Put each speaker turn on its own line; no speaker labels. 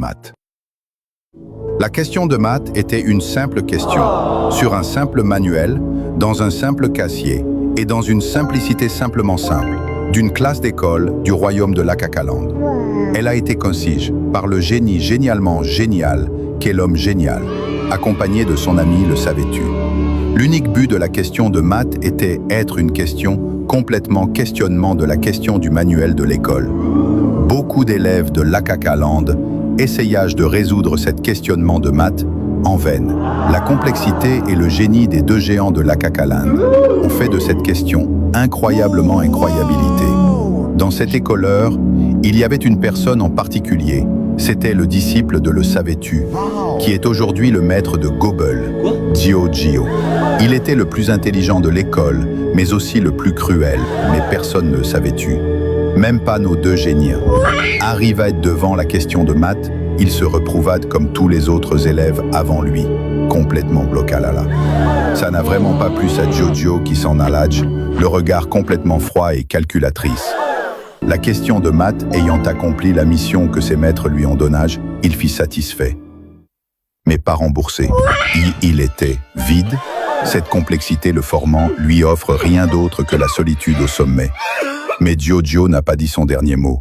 maths. La question de maths était une simple question, sur un simple manuel, dans un simple casier, et dans une simplicité simplement simple, d'une classe d'école du royaume de Lakakaland. Elle a été concise par le génie génialement génial qu'est l'homme génial, accompagné de son ami le savais-tu. L'unique but de la question de maths était être une question complètement questionnement de la question du manuel de l'école. Beaucoup d'élèves de Lakakaland essayage de résoudre cet questionnement de maths en vain. La complexité et le génie des deux géants de Lakakaland ont fait de cette question incroyablement incroyabilité. Dans cette écoleur, il y avait une personne en particulier. C'était le disciple de le savais-tu, qui est aujourd'hui le maître de Gobble, Gio. Il était le plus intelligent de l'école, mais aussi le plus cruel, mais personne ne le savait-tu. Même pas nos deux génies. Arriva devant la question de maths, il se reprouva comme tous les autres élèves avant lui, complètement bloqué là. Ça n'a vraiment pas plu à Jojo qui s'en alla, le regard complètement froid et calculatrice. La question de maths ayant accompli la mission que ses maîtres lui ont donnée, il fut satisfait. Mais pas remboursé. Il était vide. Cette complexité le formant lui offre rien d'autre que la solitude au sommet. Mais Jojo n'a pas dit son dernier mot.